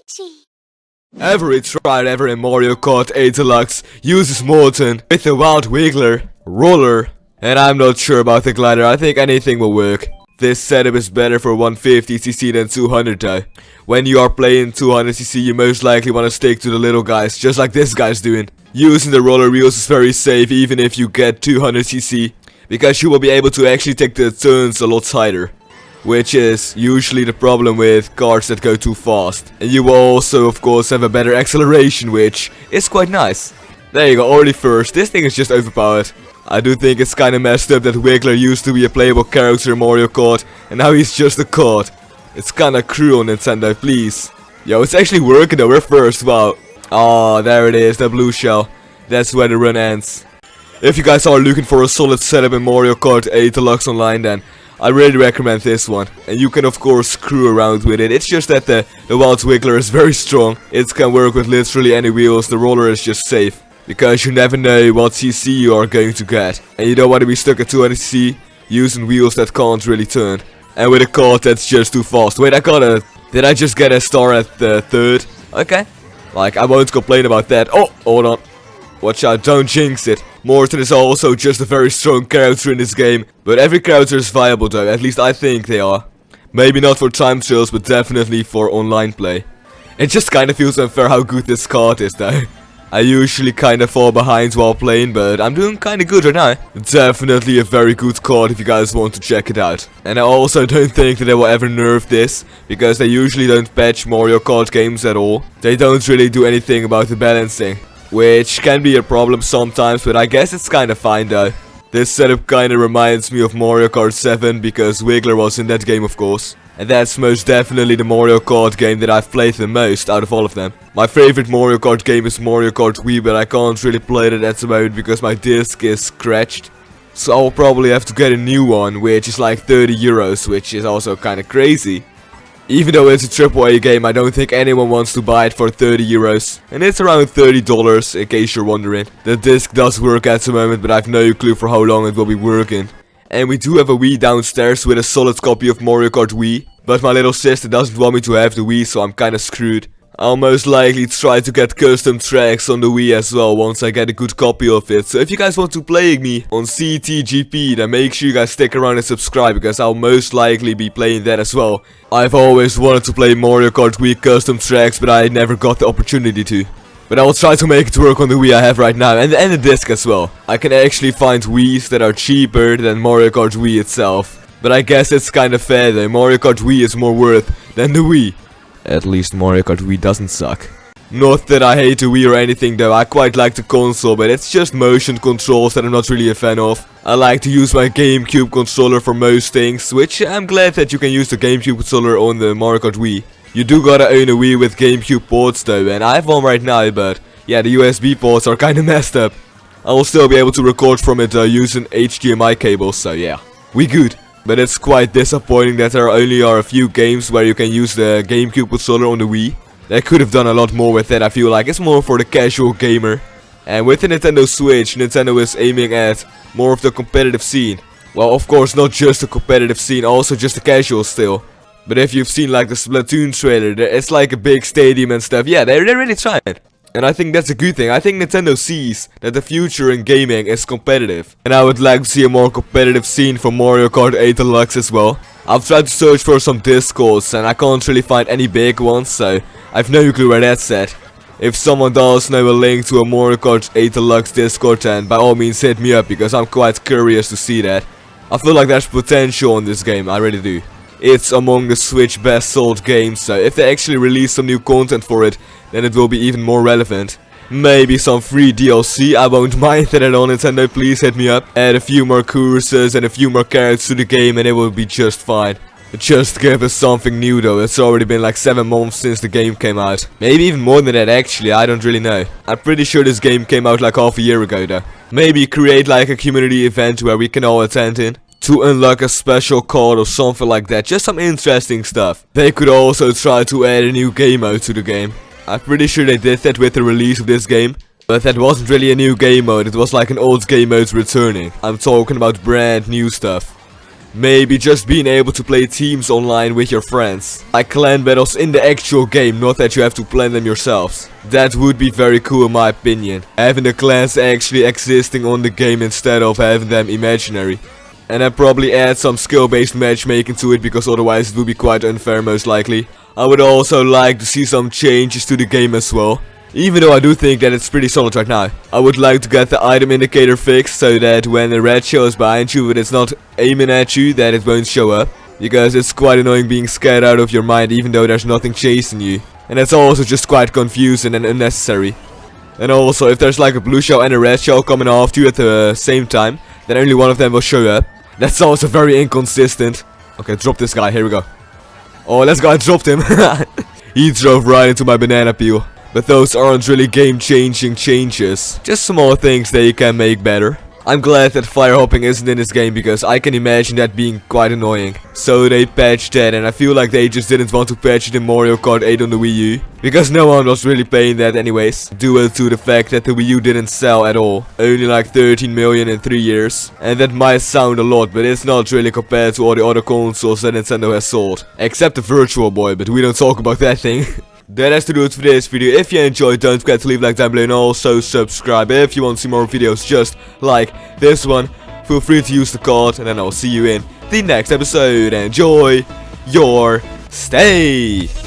Peachy. Every try ever in Mario Kart 8 Deluxe uses Morton with the Wild Wiggler, Roller, and I'm not sure about the glider. I think anything will work. This setup is better for 150cc than 200 though. When you are playing 200cc you most likely want to stick to the little guys, just like this guy's doing. Using the roller wheels is very safe even if you get 200cc, because you will be able to actually take the turns a lot tighter, which is usually the problem with cars that go too fast. And you will also of course have a better acceleration, which is quite nice. There you go, already first. This thing is just overpowered. I do think it's kinda messed up that Wiggler used to be a playable character in Mario Kart and now he's just a card. It's kinda cruel, Nintendo, please. Yo, it's actually working though, we're first, wow. Oh, there it is, the blue shell. That's where the run ends. If you guys are looking for a solid setup in Mario Kart 8 Deluxe Online, then I really recommend this one. And you can of course screw around with it. It's just that the Wild Wiggler is very strong. It can work with literally any wheels. The roller is just safe, because you never know what CC you are going to get. And you don't want to be stuck at 200cc using wheels that can't really turn. And with a kart that's just too fast. Wait, did I just get a star at the third? Okay. Like, I won't complain about that. Oh, hold on. Watch out, don't jinx it. Morton is also just a very strong character in this game. But every character is viable though, at least I think they are. Maybe not for time trials, but definitely for online play. It just kinda feels unfair how good this kart is though. I usually kinda fall behind while playing, but I'm doing kinda good right now. Definitely a very good card if you guys want to check it out. And I also don't think that they will ever nerf this, because they usually don't patch Mario Kart games at all. They don't really do anything about the balancing, which can be a problem sometimes, but I guess it's kinda fine though. This setup kinda reminds me of Mario Kart 7, because Wiggler was in that game of course. And that's most definitely the Mario Kart game that I've played the most out of all of them. My favorite Mario Kart game is Mario Kart Wii, but I can't really play it at the moment because my disc is scratched. So I'll probably have to get a new one, which is like 30 euros, which is also kinda crazy. Even though it's a AAA game, I don't think anyone wants to buy it for 30 euros. And it's around $30 in case you're wondering. The disc does work at the moment, but I've no clue for how long it will be working. And we do have a Wii downstairs with a solid copy of Mario Kart Wii. But my little sister doesn't want me to have the Wii, so I'm kinda screwed. I'll most likely try to get custom tracks on the Wii as well once I get a good copy of it. So if you guys want to play me on CTGP, then make sure you guys stick around and subscribe, because I'll most likely be playing that as well. I've always wanted to play Mario Kart Wii custom tracks, but I never got the opportunity to. But I will try to make it work on the Wii I have right now, and the disc as well. I can actually find Wiis that are cheaper than Mario Kart Wii itself. But I guess it's kinda fair though, Mario Kart Wii is more worth than the Wii. At least Mario Kart Wii doesn't suck. Not that I hate the Wii or anything though, I quite like the console, but it's just motion controls that I'm not really a fan of. I like to use my GameCube controller for most things, which I'm glad that you can use the GameCube controller on the Mario Kart Wii. You do gotta own a Wii with GameCube ports though, and I have one right now, but yeah, the USB ports are kinda messed up. I will still be able to record from it using HDMI cables, so yeah, we good. But it's quite disappointing that there only are a few games where you can use the GameCube controller on the Wii. They could have done a lot more with that, I feel like. It's more for the casual gamer. And with the Nintendo Switch, Nintendo is aiming at more of the competitive scene. Well, of course, not just the competitive scene, also just the casual still. But if you've seen like the Splatoon trailer, it's like a big stadium and stuff. Yeah, they're really trying. And I think that's a good thing. I think Nintendo sees that the future in gaming is competitive. And I would like to see a more competitive scene for Mario Kart 8 Deluxe as well. I've tried to search for some Discords and I can't really find any big ones, so I've no clue where that's at. If someone does know a link to a Mario Kart 8 Deluxe Discord, then by all means hit me up, because I'm quite curious to see that. I feel like there's potential in this game, I really do. It's among the Switch best sold games, so if they actually release some new content for it, then it will be even more relevant. Maybe some free DLC, I won't mind that at all, Nintendo, please hit me up. Add a few more courses and a few more characters to the game and it will be just fine. Just give us something new though, it's already been like 7 months since the game came out. Maybe even more than that actually, I don't really know. I'm pretty sure this game came out like half a year ago though. Maybe create like a community event where we can all attend in, to unlock a special card or something like that, just some interesting stuff. They could also try to add a new game mode to the game. I'm pretty sure they did that with the release of this game. But that wasn't really a new game mode, it was like an old game mode returning. I'm talking about brand new stuff. Maybe just being able to play teams online with your friends. Like clan battles in the actual game, not that you have to plan them yourselves. That would be very cool in my opinion. Having the clans actually existing on the game instead of having them imaginary. And then probably add some skill-based matchmaking to it, because otherwise it would be quite unfair most likely. I would also like to see some changes to the game as well. Even though I do think that it's pretty solid right now. I would like to get the item indicator fixed so that when the red shows behind you but it's not aiming at you, that it won't show up. Because it's quite annoying being scared out of your mind even though there's nothing chasing you. And that's also just quite confusing and unnecessary. And also if there's like a blue shell and a red shell coming after you at the same time, then only one of them will show up. That's also very inconsistent. Okay, drop this guy, here we go. Oh, this guy dropped him. He drove right into my banana peel. But those aren't really game-changing changes. Just small things that you can make better. I'm glad that fire hopping isn't in this game because I can imagine that being quite annoying. So they patched that, and I feel like they just didn't want to patch it in Mario Kart 8 on the Wii U. Because no one was really playing that anyways. Due to the fact that the Wii U didn't sell at all. Only like 13 million in 3 years. And that might sound a lot, but it's not really compared to all the other consoles that Nintendo has sold. Except the Virtual Boy, but we don't talk about that thing. That has to do it for this video. If you enjoyed, don't forget to leave a like down below and also subscribe. If you want to see more videos just like this one, feel free to use the code, and then I'll see you in the next episode. Enjoy your stay!